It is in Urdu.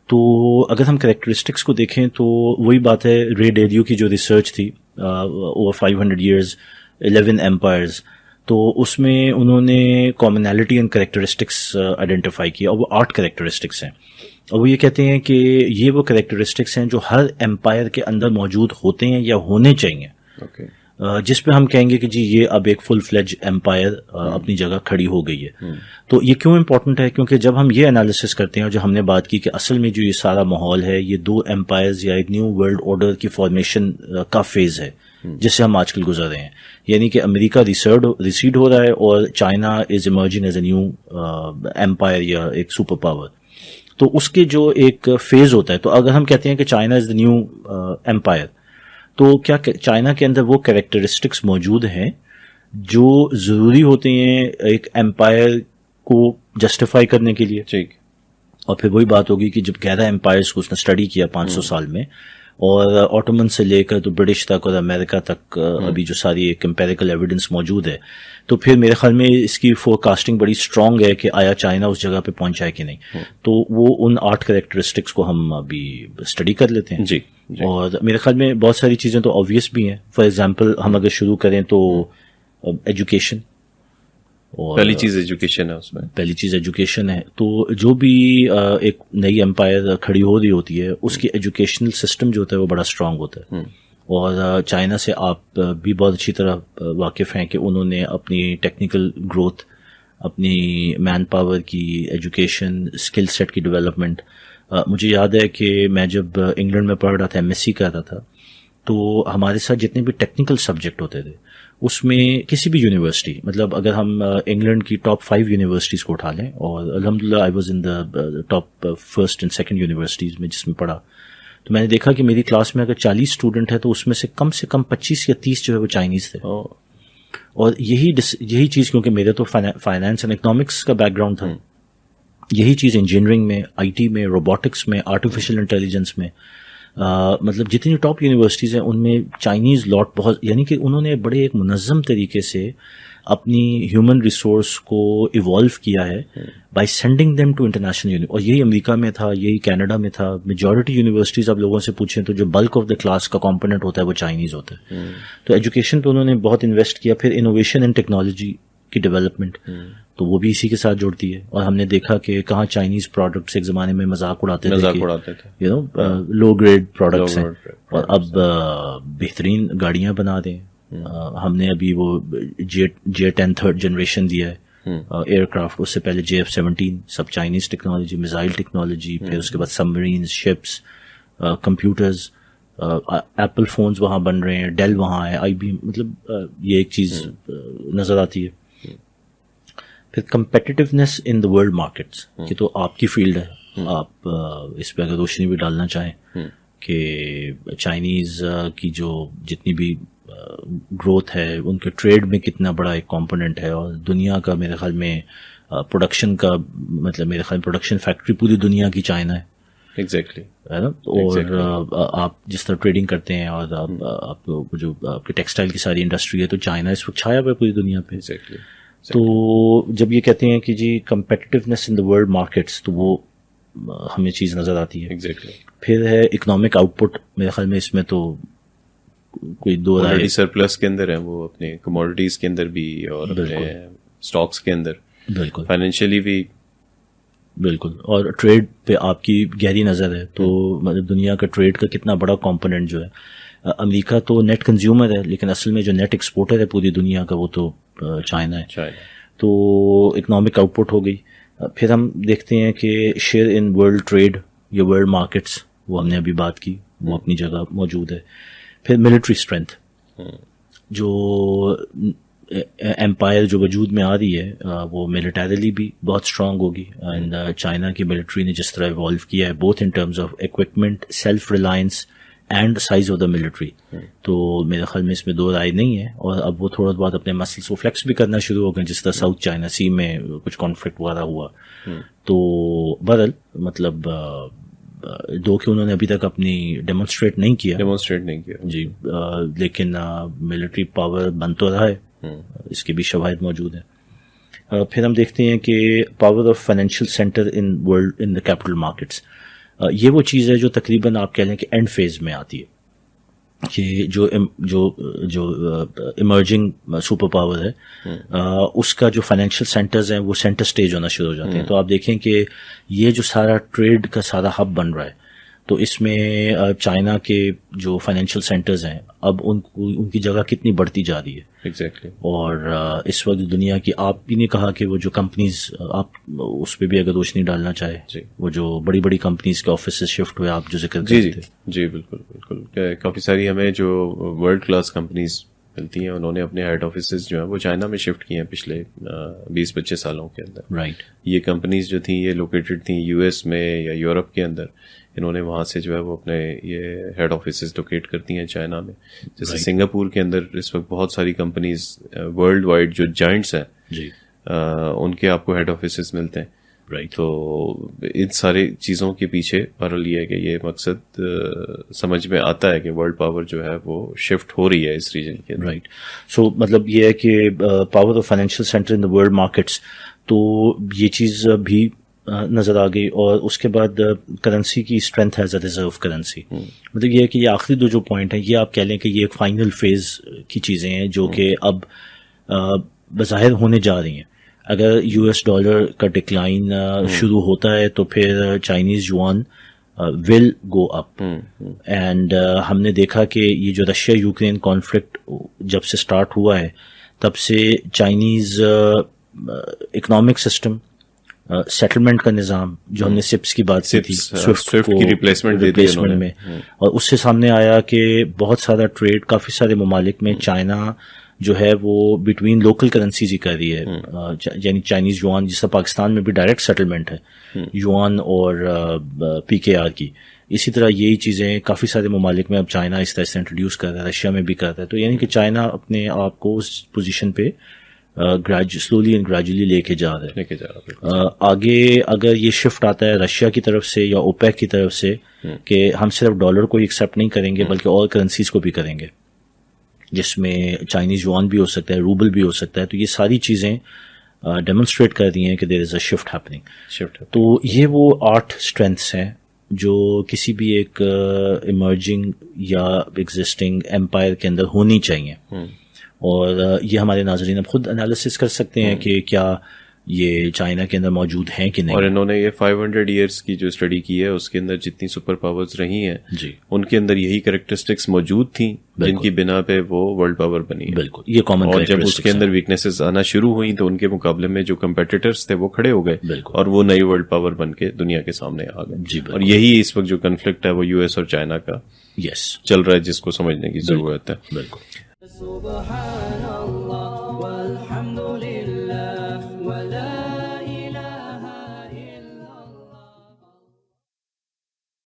تو اگر ہم کریکٹرسٹکس کو دیکھیں تو وہی بات ہے، رے ڈیریو کی جو ریسرچ تھی اوور 500 years 11 empires، تو اس میں انہوں نے کامنالٹی اینڈ کریکٹرسٹکس آئیڈینٹیفائی کیا، اور وہ 8 کریکٹرسٹکس ہیں. اور وہ یہ کہتے ہیں کہ یہ وہ کریکٹرسٹکس ہیں جو ہر امپائر کے اندر موجود ہوتے ہیں یا ہونے چاہیے، جس پہ ہم کہیں گے کہ جی یہ اب ایک فل فلیج امپائر اپنی جگہ کھڑی ہو گئی ہے. تو یہ کیوں امپورٹنٹ ہے؟ کیونکہ جب ہم یہ انالیسس کرتے ہیں، اور جو ہم نے بات کی کہ اصل میں جو یہ سارا ماحول ہے یہ 2 امپائرز یا ایک نیو ورلڈ آرڈر کی فارمیشن کا فیز ہے جس سے ہم آج کل گزر رہے ہیں. یعنی کہ امریکہ ریسیڈ ہو رہا ہے اور China is emerging as a new empire یا ایک سپر پاور. تو اس کے جو ایک فیز ہوتا ہے، تو اگر ہم کہتے ہیں کہ China is the new empire, تو کیا چائنا کے اندر وہ کریکٹرسٹکس موجود ہیں جو ضروری ہوتے ہیں ایک امپائر کو جسٹیفائی کرنے کے لیے؟ ٹھیک. اور پھر وہی بات ہوگی کہ جب 11 امپائرس کو اس نے اسٹڈی کیا 500 سال میں، اور آٹومن سے لے کر تو برٹش تک اور امریکہ تک ابھی جو ساری ایک امپیریکل ایویڈنس موجود ہے، تو پھر میرے خیال میں اس کی فور کاسٹنگ بڑی اسٹرانگ ہے کہ آیا چائنا اس جگہ پہ پہنچا ہے کہ نہیں. تو وہ ان 8 کریکٹرسٹکس کو ہم ابھی اسٹڈی کر لیتے ہیں. جی. اور میرے خیال میں بہت ساری چیزیں تو آبویس بھی ہیں. فار ایگزامپل ہم اگر شروع کریں تو ایجوکیشن، اور پہلی چیز ایجوکیشن ہے. اس میں پہلی چیز ایجوکیشن ہے. تو جو بھی ایک نئی امپائر کھڑی ہو رہی ہوتی ہے اس کی ایجوکیشنل سسٹم جو ہوتا ہے وہ بڑا اسٹرانگ ہوتا ہے. اور چائنا سے آپ بھی بہت اچھی طرح واقف ہیں کہ انہوں نے اپنی ٹیکنیکل گروتھ، اپنی مین پاور کی ایجوکیشن، اسکل سیٹ کی ڈیولپمنٹ. مجھے یاد ہے کہ میں جب انگلینڈ میں پڑھ رہا تھا، MSc کر رہا تھا، تو ہمارے ساتھ جتنے بھی ٹیکنیکل سبجیکٹ ہوتے تھے اس میں کسی بھی یونیورسٹی، مطلب اگر ہم انگلینڈ کی ٹاپ 5 یونیورسٹیز کو اٹھا لیں، اور الحمدللہ I was in the top 1st and 2nd universities میں جس میں پڑھا، تو میں نے دیکھا کہ میری کلاس میں اگر 40 اسٹوڈنٹ ہیں تو اس میں سے کم 25 یا 30 جو ہے وہ چائنیز تھے. اور یہی چیز، کیونکہ میرے تو فائنانس اینڈ اکنامکس کا بیک گراؤنڈ تھا، یہی چیز انجینئرنگ میں، IT میں، روبوٹکس میں، آرٹیفیشیل انٹیلیجنس میں، مطلب جتنی ٹاپ یونیورسٹیز ہیں ان میں چائنیز لاٹ بہت، یعنی کہ انہوں نے بڑے ایک منظم طریقے سے اپنی ہیومن ریسورس کو ایوالو کیا ہے by sending them to international. اور یہی امریکہ میں تھا، یہی کینیڈا میں تھا. میجورٹی یونیورسٹیز آپ لوگوں سے پوچھیں تو جو بلک آف دا کلاس کا کمپوننٹ ہوتا ہے وہ چائنیز ہوتا ہے. تو ایجوکیشن پہ انہوں نے بہت انویسٹ کیا. پھر انوویشن اینڈ ٹیکنالوجی کی ڈیولپمنٹ، تو وہ بھی اسی کے ساتھ جڑتی ہے. اور ہم نے دیکھا کہ کہاں چائنیز پروڈکٹس ایک زمانے میں مذاق اڑاتے تھے، لو گریڈ پروڈکٹس ہیں، اور اب بہترین گاڑیاں بنا دیں. ہم نے ابھی وہ J10 3rd جنریشن دیا ہے ایئر کرافٹ، اس سے پہلے JF-17 سب چائنیز ٹیکنالوجی، میزائل ٹیکنالوجی. پھر اس کے بعد submarines, ships, computers, Apple phones وہاں بن رہے ہیں، ڈیل وہاں ہے، IBM. مطلب یہ ایک چیز نظر آتی ہے. پھر کمپیٹیٹیونیس ان دا ورلڈ مارکیٹس، یہ تو آپ کی فیلڈ ہے، آپ اس پہ اگر روشنی بھی ڈالنا چاہیں کہ چائنیز کی جو جتنی بھی گروتھ ہے ان کے ٹریڈ میں کتنا بڑا ایک کمپوننٹ ہے. اور دنیا کا میرے خیال میں پروڈکشن کا، مطلب میرے خیال پروڈکشن فیکٹری پوری دنیا کی چائنا ہے. ایگزیکٹلی ہے نا. اور آپ جس طرح ٹریڈنگ کرتے ہیں، اور آپ جو آپ کی ٹیکسٹائل کی ساری انڈسٹری ہے، تو چائنا اس وقت چھایا ہوا ہے پوری دنیا پہ. تو جب یہ کہتے ہیں کہ جی کمپیٹیٹیونیس ان دا ورلڈ مارکیٹس، تو وہ ہمیں چیز نظر آتی ہے. پھر ہے اکنامک آؤٹ پٹ. میرے خیال میں اس میں تو کوئی دو رائے سرپلس کے اندر ہے، وہ اپنے کموڈیٹیز کے اندر بھی اور اپنے اسٹاکس کے اندر، بالکل فائنینشیلی بھی. بالکل. اور ٹریڈ پہ آپ کی گہری نظر ہے، تو مطلب دنیا کا ٹریڈ کا کتنا بڑا کمپوننٹ جو ہے، امریکہ تو نیٹ کنزیومر ہے لیکن اصل میں جو نیٹ ایکسپورٹر ہے پوری دنیا کا وہ تو چائنا ہے. تو اکنامک آؤٹ پٹ ہو گئی. پھر ہم دیکھتے ہیں کہ شیئر ان ورلڈ ٹریڈ یا ورلڈ مارکیٹس، وہ ہم نے ابھی بات کی، وہ اپنی جگہ موجود ہے. پھر ملٹری اسٹرینتھ، جو امپائر جو وجود میں آ رہی ہے وہ ملیٹریلی بھی بہت اسٹرانگ ہوگی. اینڈ چائنا کی ملٹری نے جس طرح ایوالو کیا ہے both in terms of equipment, self Reliance and size of the military, تو میرے خیال میں اس میں دو رائے نہیں ہے. اور اب وہ تھوڑا بہت اپنے مسلس کو فلیکس بھی کرنا شروع ہو گئے، جس طرح ساؤتھ چائنا سی میں کچھ کانفلکٹ وغیرہ ہوا. تو بہرحال مطلب دو کہ انہوں نے ابھی تک اپنی ڈیمونسٹریٹ نہیں کیا جی، لیکن ملٹری پاور بن تو رہا ہے، اس کے بھی شواہد موجود ہیں. پھر ہم دیکھتے ہیں کہ power of financial centre in world in the capital markets. یہ وہ چیز ہے جو تقریباً آپ کہہ لیں کہ اینڈ فیز میں آتی ہے کہ جو ایمرجنگ سپر پاور ہے اس کا جو فائنینشیل سینٹرز ہیں وہ سینٹر سٹیج ہونا شروع ہو جاتے ہیں. تو آپ دیکھیں کہ یہ جو سارا ٹریڈ کا سارا ہب بن رہا ہے تو اس میں چائنا کے جو فائنینشیل سینٹرز ہیں اب ان کی جگہ کتنی بڑھتی جا رہی ہے. ایگزیکٹلی. اور اس وقت دنیا کی آپ بھی نے کہا کہ وہ جو کمپنیز آپ اس پہ بھی اگر روشنی ڈالنا چاہے وہ جو بڑی بڑی کمپنیز کے آفیسز شفٹ ہوئے آپ جو ذکر کرتے تھے. جی بالکل بالکل. کافی ساری ہمیں جو ورلڈ کلاس کمپنیز ملتی ہیں انہوں نے اپنے ہیڈ آفیسز جو ہیں وہ چائنا میں شفٹ کیے ہیں پچھلے 20-25 سالوں کے اندر. رائٹ. یہ کمپنیز جو تھیں یہ لوکیٹڈ تھیں یو ایس میں یا یورپ کے اندر. انہوں نے وہاں سے جو ہے وہ اپنے یہ ہیڈ آفیسز لوکیٹ کرتی ہیں چائنا میں. جیسے سنگاپور کے اندر اس وقت بہت ساری کمپنیز ورلڈ وائڈ جو جائنٹس ہیں جی ان کے آپ کو ہیڈ آفیسز ملتے ہیں. رائٹ. تو ان ساری چیزوں کے پیچھے بہرحال یہ ہے کہ یہ مقصد سمجھ میں آتا ہے کہ ورلڈ پاور جو ہے وہ شفٹ ہو رہی ہے اس ریجن کے اندر. رائٹ. سو مطلب یہ ہے کہ power of financial centre in the world markets تو یہ چیز بھی نظر آ گئی. اور اس کے بعد کرنسی کی strength as a reserve currency. مطلب یہ ہے کہ یہ آخری دو جو پوائنٹ ہیں یہ آپ کہہ لیں کہ یہ ایک فائنل فیز کی چیزیں ہیں جو کہ اب بظاہر ہونے جا رہی ہیں. اگر یو ایس ڈالر کا ڈکلائن شروع ہوتا ہے تو پھر Chinese yuan will go up. And ہم نے دیکھا کہ یہ جو رشیا یوکرین کانفلکٹ جب سے اسٹارٹ ہوا ہے تب سے چائنیز اکنامک سسٹم سیٹلمنٹ کا نظام جو ہم نے سپس کی بات کی تھی سوئفٹ کی ریپلیسمنٹ میں اور اس سے سامنے آیا کہ بہت سارا ٹریڈ کافی سارے ممالک میں چائنا جو ہے وہ بٹوین لوکل کرنسیز ہی کر رہی ہے. یعنی چائنیز یوان جس طرح پاکستان میں بھی ڈائریکٹ سیٹلمنٹ ہے یوان اور PKR کی اسی طرح یہی چیزیں کافی سارے ممالک میں اب چائنا اس طرح سے انٹروڈیوس کر رہا ہے رشیا میں بھی کر رہا ہے. تو یعنی کہ چائنا اپنے آپ کو اس پوزیشن پہ سلولی اینڈ گریجولی لے کے جا رہا ہے. آگے اگر یہ شفٹ آتا ہے رشیا کی طرف سے یا اوپیک کی طرف سے کہ ہم صرف ڈالر کو ایکسیپٹ نہیں کریں گے بلکہ اور کرنسیز کو بھی کریں گے جس میں چائنیز یوان بھی ہو سکتا ہے روبل بھی ہو سکتا ہے. تو یہ ساری چیزیں ڈیمونسٹریٹ کر رہی ہیں کہ دیر از اے شفٹ ہیپننگ. تو یہ وہ 8 اسٹرینتھس ہیں جو کسی بھی ایک ایمرجنگ یا ایگزسٹنگ امپائر کے اندر ہونی چاہیے. اور یہ ہمارے ناظرین اب خود انالیسس کر سکتے ہیں کہ کیا یہ چائنا کے اندر موجود ہیں کہ نہیں. اور انہوں نے یہ 500 ایئرس کی جو اسٹڈی کی ہے اس کے اندر جتنی سپر پاورز رہی ہیں جی ان کے اندر یہی کریکٹرسٹکس موجود تھیں جن کی بنا پہ وہ ورلڈ پاور بنی. بالکل یہ کامن. اور جب اس کے اندر ویکنیسز آنا شروع ہوئی تو ان کے مقابلے میں جو کمپیٹیٹرز تھے وہ کھڑے ہو گئے اور وہ نئی ورلڈ پاور بن کے دنیا کے سامنے آ گئے. اور یہی اس وقت جو کنفلکٹ ہے وہ US اور چائنا کا چل رہا ہے جس کو سمجھنے کی ضرورت ہے. بالکل.